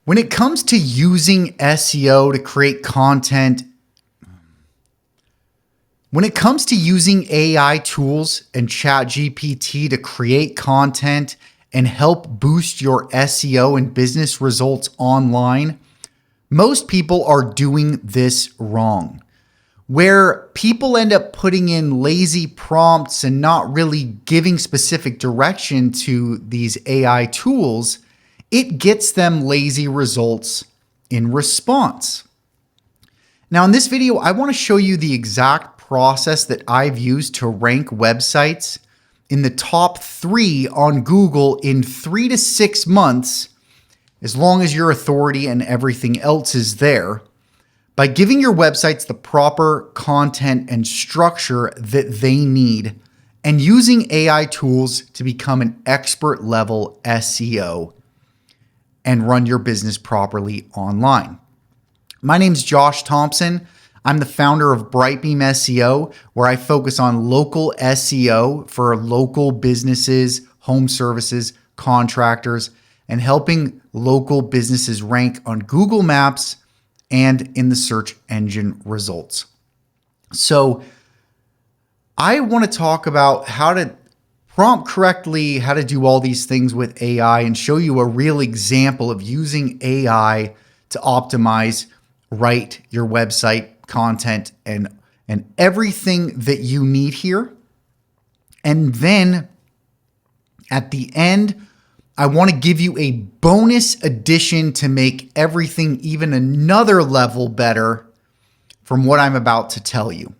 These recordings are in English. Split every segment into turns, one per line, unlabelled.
When it comes to using SEO to create content, when it comes to using AI tools and ChatGPT to create content and help boost your SEO and business results online, most people are doing this wrong. Where people end up putting in lazy prompts and not really giving specific direction to these AI tools, it gets them lazy results in response. Now, in this video, I want to show you the exact process that I've used to rank websites in the top 3 on Google in 3 to 6 months, as long as your authority and everything else is there, by giving your websites the proper content and structure that they need and using AI tools to become an expert level SEO and run your business properly online. My name's Josh Thompson. I'm the founder of Brightbeam SEO, where I focus on local SEO for local businesses, home services, contractors, and helping local businesses rank on Google Maps and in the search engine results. So I want to talk about how to prompt correctly, how to do all these things with AI, and show you a real example of using AI to optimize, write your website content and everything that you need here. And then at the end, I want to give you a bonus addition to make everything even another level better from what I'm about to tell you.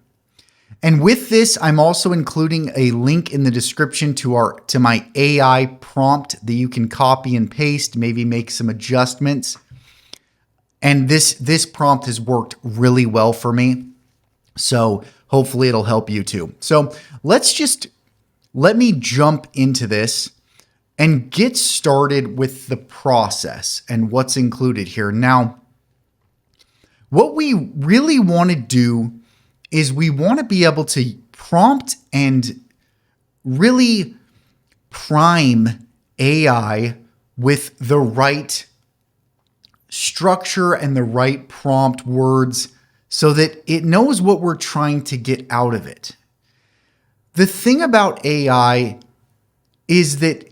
And with this, I'm also including a link in the description to my AI prompt that you can copy and paste, maybe make some adjustments. And this prompt has worked really well for me. So hopefully it'll help you too. So let me jump into this and get started with the process and what's included here. Now, what we really want to do is we want to be able to prompt and really prime AI with the right structure and the right prompt words so that it knows what we're trying to get out of it. The thing about AI is that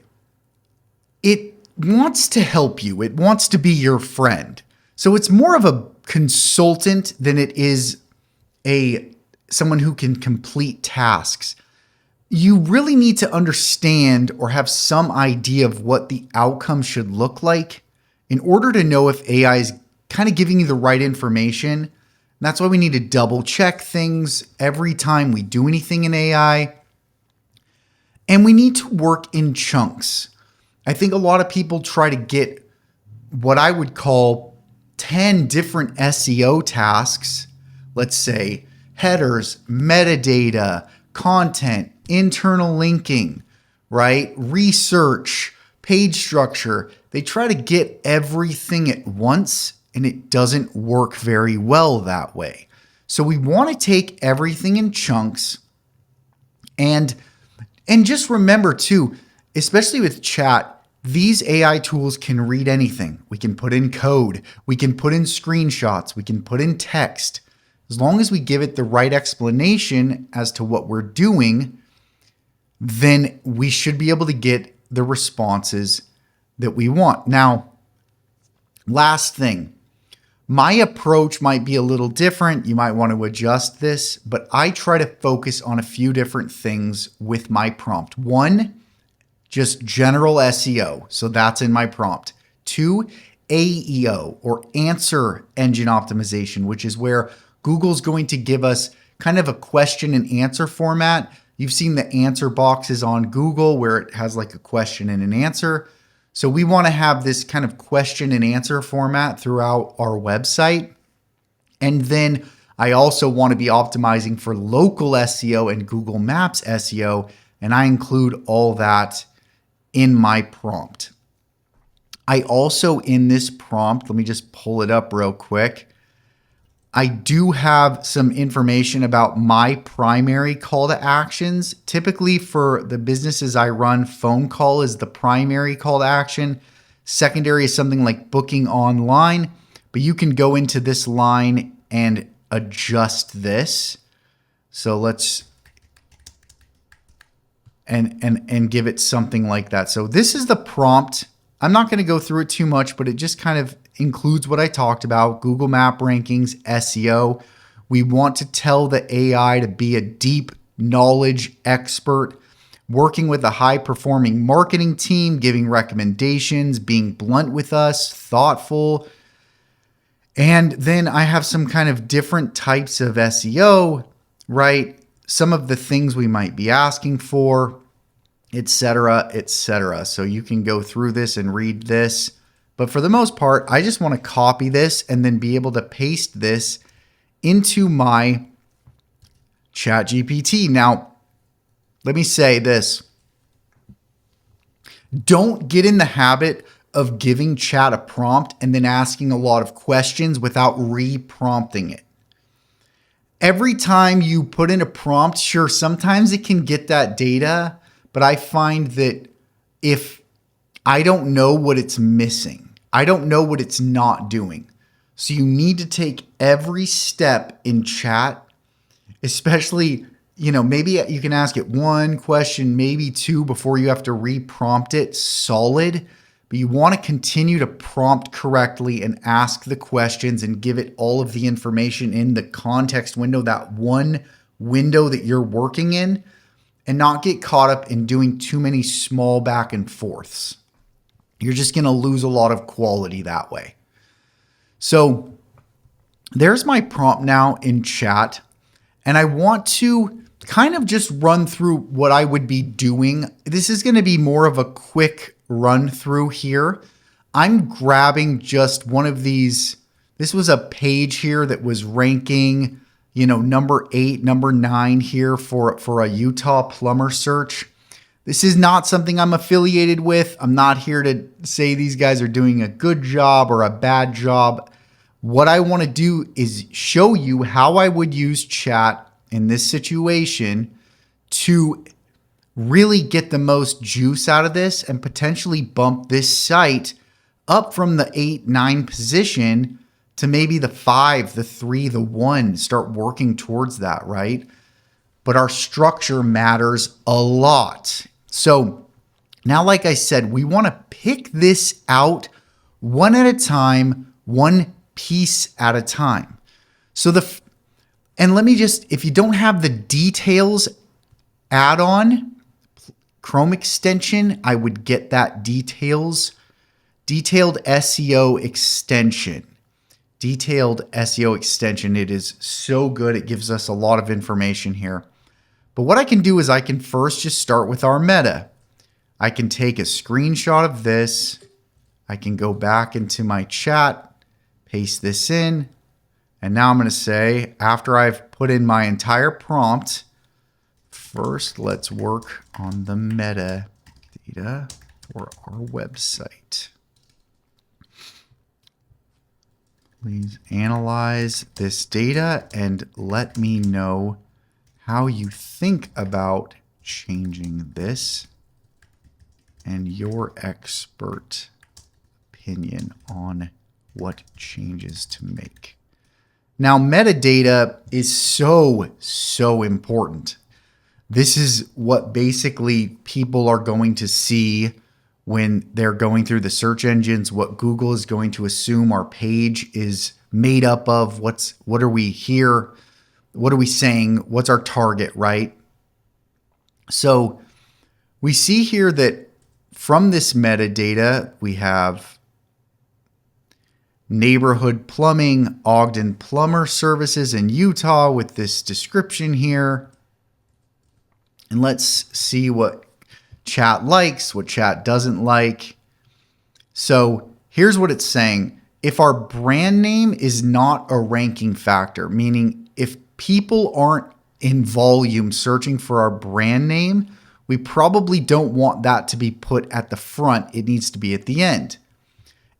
it wants to help you. It wants to be your friend. So it's more of a consultant than it is someone who can complete tasks. You really need to understand or have some idea of what the outcome should look like in order to know if AI is kind of giving you the right information. And that's why we need to double check things every time we do anything in AI. And we need to work in chunks. I think a lot of people try to get what I would call 10 different SEO tasks, let's say headers, metadata, content, internal linking, right? Research, page structure. They try to get everything at once, and it doesn't work very well that way. So we want to take everything in chunks and just remember too, especially with chat, these AI tools can read anything. We can put in code, we can put in screenshots, we can put in text. As long as we give it the right explanation as to what we're doing, then we should be able to get the responses that we want. Now, last thing, my approach might be a little different. You might want to adjust this, but I try to focus on a few different things with my prompt. 1, just general SEO. So that's in my prompt. 2, AEO or answer engine optimization, which is where Google's going to give us kind of a question and answer format. You've seen the answer boxes on Google where it has like a question and an answer. So we want to have this kind of question and answer format throughout our website. And then I also want to be optimizing for local SEO and Google Maps SEO. And I include all that in my prompt. I also, in this prompt, let me just pull it up real quick. I do have some information about my primary call to actions. Typically for the businesses I run, phone call is the primary call to action. Secondary is something like booking online, but you can go into this line and adjust this. So let's and give it something like that. So this is the prompt. I'm not going to go through it too much, but it just kind of includes what I talked about: Google Map rankings, SEO. We want to tell the AI to be a deep knowledge expert, working with a high-performing marketing team, giving recommendations, being blunt with us, thoughtful. And then I have some kind of different types of SEO, right? Some of the things we might be asking for, etc., etc. So you can go through this and read this. But for the most part, I just want to copy this and then be able to paste this into my ChatGPT. Now, let me say this. Don't get in the habit of giving chat a prompt and then asking a lot of questions without re-prompting it. Every time you put in a prompt, sure, sometimes it can get that data, but I find that if I don't know what it's missing, I don't know what it's not doing. So you need to take every step in chat, especially, maybe you can ask it one question, maybe two before you have to re-prompt it solid. But you want to continue to prompt correctly and ask the questions and give it all of the information in the context window, that one window that you're working in, and not get caught up in doing too many small back and forths. You're just going to lose a lot of quality that way. So there's my prompt now in chat. And I want to kind of just run through what I would be doing. This is going to be more of a quick run through here. I'm grabbing just one of these. This was a page here that was ranking, number 8, number 9 here for a Utah plumber search. This is not something I'm affiliated with. I'm not here to say these guys are doing a good job or a bad job. What I want to do is show you how I would use chat in this situation to really get the most juice out of this and potentially bump this site up from the 8, 9 position to maybe the 5, the 3, the 1, start working towards that, right? But our structure matters a lot. So now, like I said, we want to pick this out one at a time, one piece at a time. And let me just, if you don't have the details add-on, Chrome extension, I would get that detailed SEO extension. Detailed SEO extension. It is so good. It gives us a lot of information here. But what I can do is I can first just start with our meta. I can take a screenshot of this. I can go back into my chat, paste this in. And now I'm going to say, after I've put in my entire prompt, first, let's work on the metadata for our website. Please analyze this data and let me know how you think about changing this and your expert opinion on what changes to make. Now, metadata is so important. This is what basically people are going to see when they're going through the search engines, what Google is going to assume our page is made up of. What are we here? What are we saying? What's our target, right? So we see here that from this metadata, we have neighborhood plumbing, Ogden plumber services in Utah with this description here. And let's see what chat likes, what chat doesn't like. So here's what it's saying. If our brand name is not a ranking factor, meaning if people aren't in volume searching for our brand name, we probably don't want that to be put at the front. It needs to be at the end.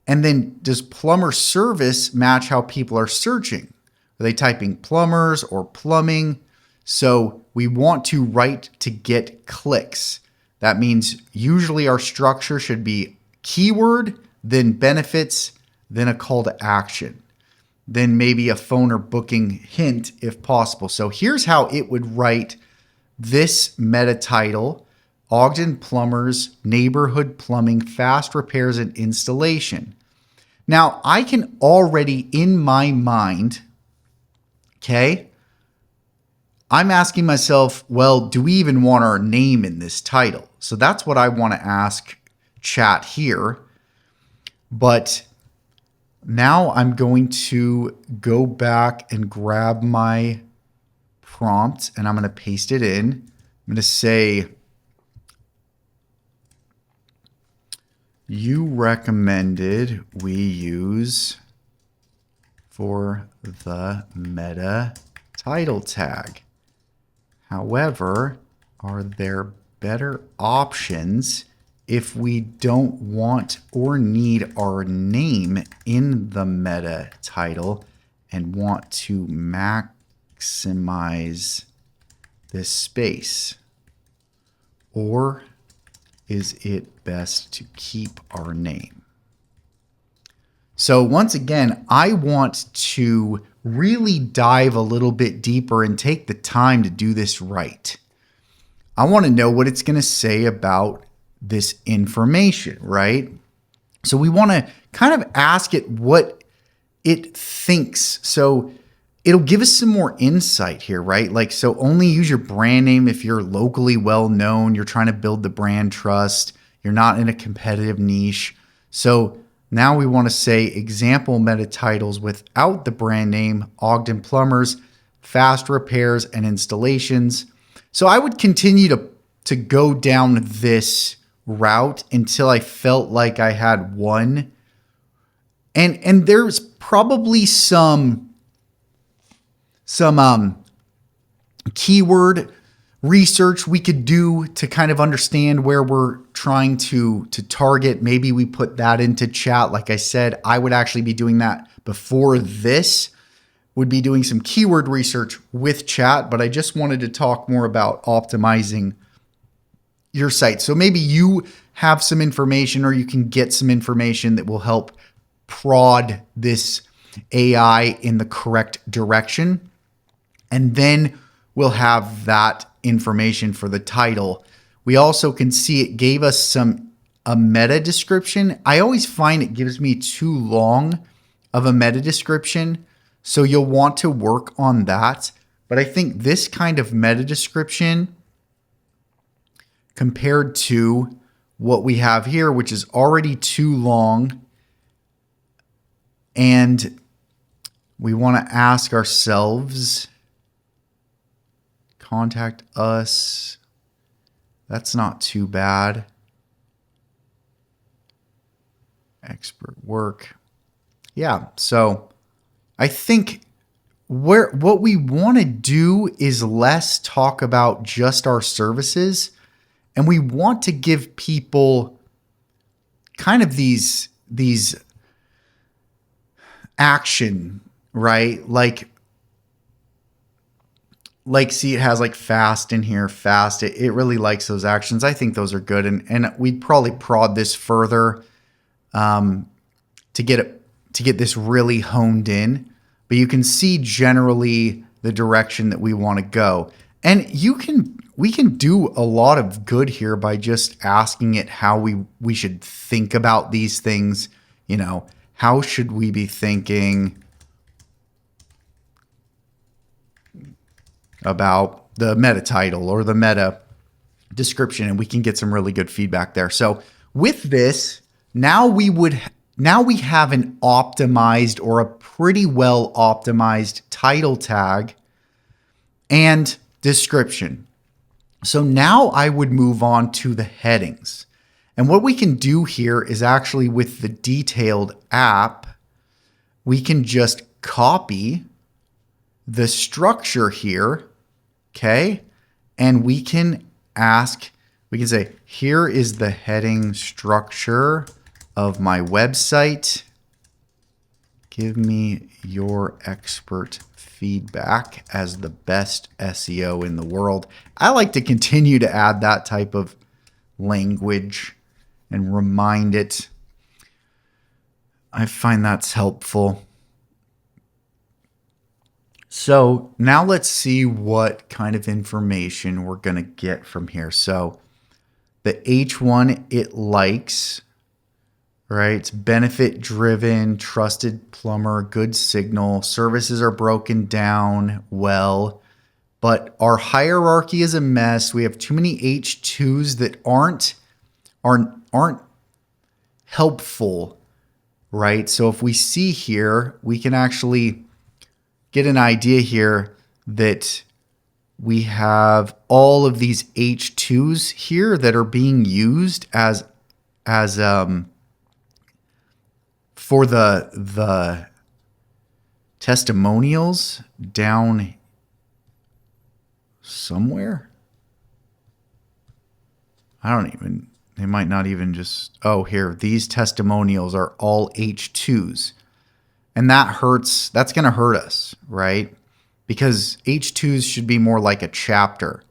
And then does plumber service match how people are searching? Are they typing plumbers or plumbing? So we want to write to get clicks. That means usually our structure should be keyword, then benefits, then a call to action, then maybe a phone or booking hint if possible. So here's how it would write this meta title: Ogden Plumbers, Neighborhood Plumbing, Fast Repairs and Installation. Now I can already in my mind, okay, I'm asking myself, well, do we even want our name in this title? So that's what I want to ask chat here. But now I'm going to go back and grab my prompt and I'm going to paste it in. I'm going to say, you recommended we use for the meta title tag. However, are there better options if we don't want or need our name in the meta title and want to maximize this space? Or is it best to keep our name? So once again, I want to really dive a little bit deeper and take the time to do this right. I want to know what it's going to say about this information, right? So we want to kind of ask it what it thinks. So it'll give us some more insight here, right? Like, so only use your brand name if you're locally well known, you're trying to build the brand trust, you're not in a competitive niche. So now we want to say example meta titles without the brand name: Ogden Plumbers, Fast Repairs and Installations. So I would continue to go down this route until I felt like I had one. And there's probably some keyword research we could do to kind of understand where we're trying to target. Maybe we put that into chat. Like I said, I would actually be doing that before this, would be doing some keyword research with chat, but I just wanted to talk more about optimizing your site. So maybe you have some information or you can get some information that will help prod this AI in the correct direction. And then we'll have that information for the title. We also can see it gave us a meta description. I always find it gives me too long of a meta description, so you'll want to work on that. But I think this kind of meta description compared to what we have here, which is already too long, and we want to ask ourselves, contact us. That's not too bad. Expert work. Yeah, so I think what we want to do is less talk about just our services, and we want to give people kind of these action, right? Like see, it has like fast in here, fast. It really likes those actions. I think those are good. And we'd probably prod this further to get this really honed in. But you can see generally the direction that we want to go. And we can do a lot of good here by just asking it how we should think about these things. You know, how should we be thinking about the meta title or the meta description? And we can get some really good feedback there. So with this, now we have an optimized or a pretty well optimized title tag and description. So now I would move on to the headings. And what we can do here is actually with the detailed app, we can just copy the structure here, okay? And we can say, here is the heading structure of my website. Give me your expert feedback as the best SEO in the world. I like to continue to add that type of language and remind it. I find that's helpful. So now let's see what kind of information we're going to get from here. So the H1 it likes, right? It's benefit driven, trusted plumber, good signal. Services are broken down well, but our hierarchy is a mess. We have too many H2s that aren't helpful, right? So if we see here, we can actually get an idea here that we have all of these H2s here that are being used as for the testimonials down somewhere. They might not even just, oh, here, these testimonials are all H2s. And that's going to hurt us, right? Because H2s should be more like a chapter.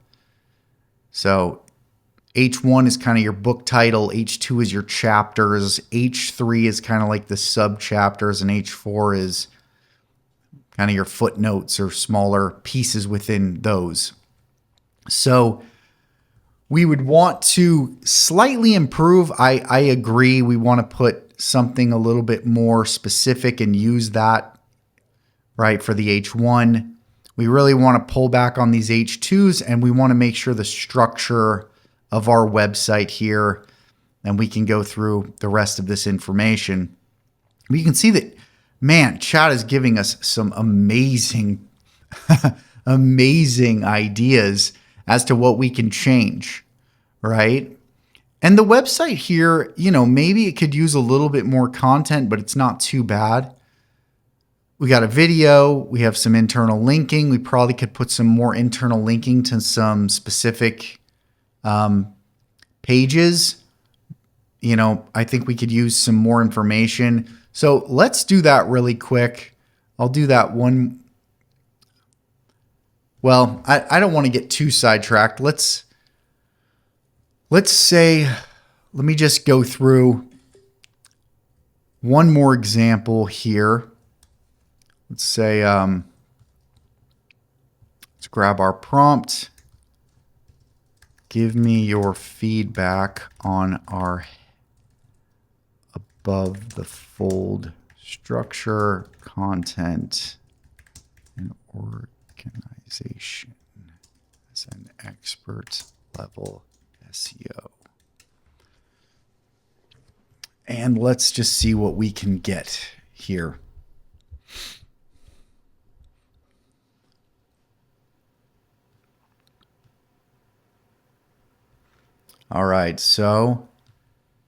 So H1 is kind of your book title, H2 is your chapters, H3 is kind of like the sub chapters, and H4 is kind of your footnotes or smaller pieces within those. So we would want to slightly improve. I agree. We want to put something a little bit more specific and use that, right, for the H1. We really want to pull back on these H2s, and we want to make sure the structure of our website here, and we can go through the rest of this information. You can see that, man, chat is giving us some amazing, amazing ideas as to what we can change, right? And the website here, maybe it could use a little bit more content, but it's not too bad. We got a video, we have some internal linking. We probably could put some more internal linking to some specific pages. I think we could use some more information. So let's do that really quick. I'll do that one. Well, I don't want to get too sidetracked. Let's say, let me just go through one more example here. Let's say, let's grab our prompt. Give me your feedback on our above the fold structure, content, and organization as an expert level SEO. And let's just see what we can get here. All right, so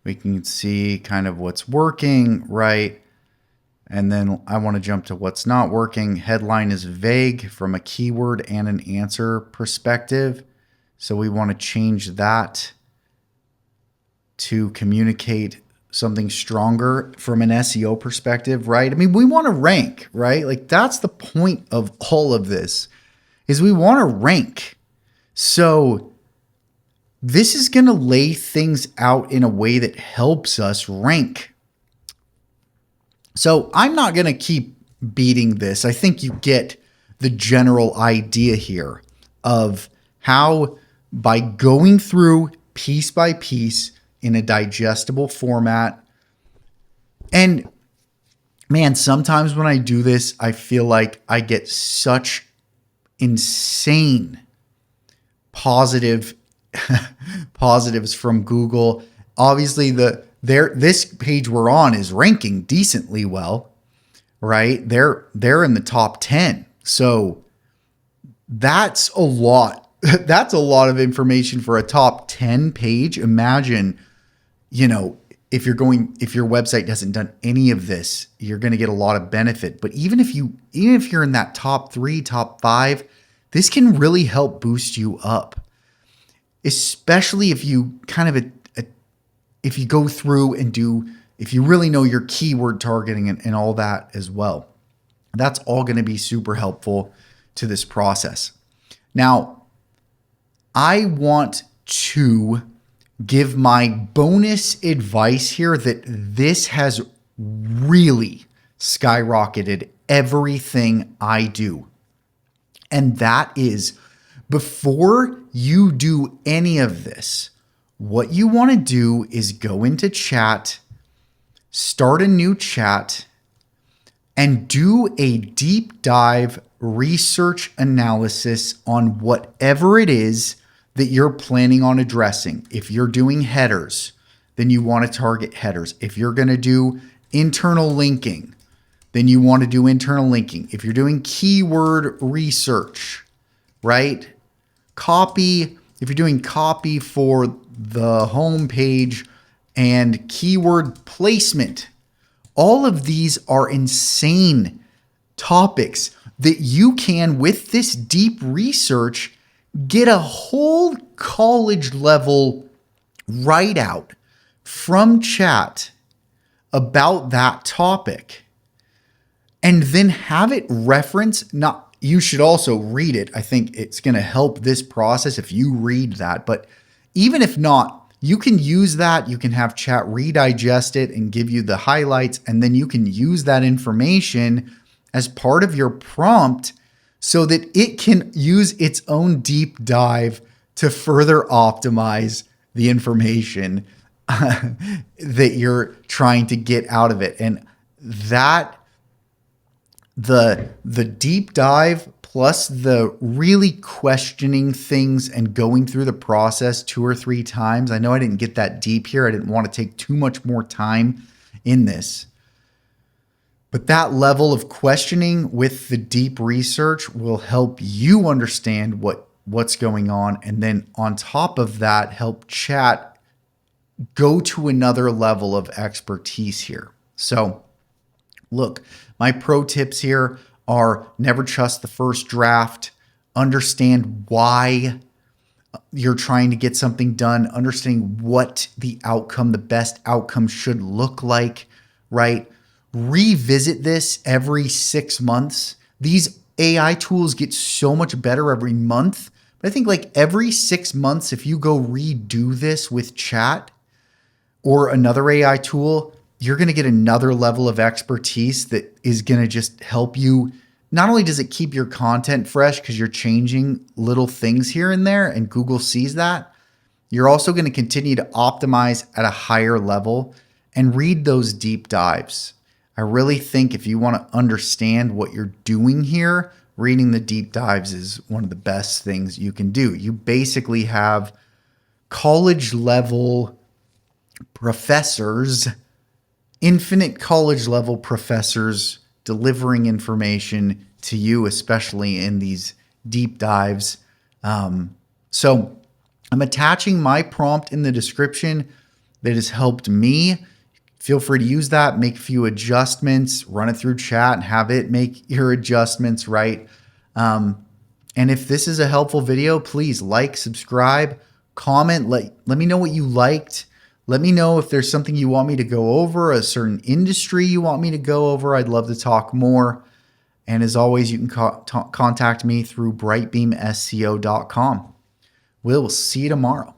we can see kind of what's working, right? And then I want to jump to what's not working. Headline is vague from a keyword and an answer perspective. So we want to change that to communicate something stronger from an SEO perspective, right? I mean, we want to rank, right? Like that's the point of all of this is we want to rank. So this is going to lay things out in a way that helps us rank. So I'm not going to keep beating this. I think you get the general idea here of how by going through piece by piece in a digestible format. And man, sometimes when I do this, I feel like I get such insane positives from Google. Obviously, this page we're on is ranking decently well, right? They're in the top 10. So that's a lot. That's a lot of information for a top 10 page. Imagine, if your website hasn't done any of this, you're going to get a lot of benefit. But even if you're in that top 3, top 5, this can really help boost you up. Especially if you if you go through and if you really know your keyword targeting and all that as well. That's all going to be super helpful to this process. Now, I want to give my bonus advice here that this has really skyrocketed everything I do. And that is, before you do any of this, what you want to do is go into chat, start a new chat, and do a deep dive research analysis on whatever it is that you're planning on addressing. If you're doing headers, then you want to target headers. If you're going to do internal linking, then you want to do internal linking. If you're doing keyword research, right? Copy, if you're doing copy for the home page and keyword placement, all of these are insane topics that you can, with this deep research, get a whole college level write out from chat about that topic, and then have it reference. Not, you should also read it. I think it's going to help this process if you read that. But even if not, you can use that. You can have chat redigest it and give you the highlights, and then you can use that information as part of your prompt so that it can use its own deep dive to further optimize the information that you're trying to get out of it. And that, the deep dive plus the really questioning things and going through the process 2 or 3 times. I know I didn't get that deep here. I didn't want to take too much more time in this. But that level of questioning with the deep research will help you understand what's going on. And then on top of that, help chat go to another level of expertise here. So look, my pro tips here are: never trust the first draft, understand why you're trying to get something done, understanding what the outcome, the best outcome should look like, right? Revisit this every 6 months. These AI tools get so much better every month, but I think like every 6 months, if you go redo this with chat or another AI tool, you're going to get another level of expertise that is going to just help you. Not only does it keep your content fresh because you're changing little things here and there and Google sees that, you're also going to continue to optimize at a higher level and read those deep dives. I really think if you want to understand what you're doing here, reading the deep dives is one of the best things you can do. You basically have college level professors, infinite college level professors delivering information to you, especially in these deep dives. So I'm attaching my prompt in the description that has helped me. Feel free to use that, make a few adjustments, run it through chat and have it make your adjustments, right? And if this is a helpful video, please like, subscribe, comment, let me know what you liked. Let me know if there's something you want me to go over, a certain industry you want me to go over. I'd love to talk more. And as always, you can contact me through brightbeamseo.com. We'll see you tomorrow.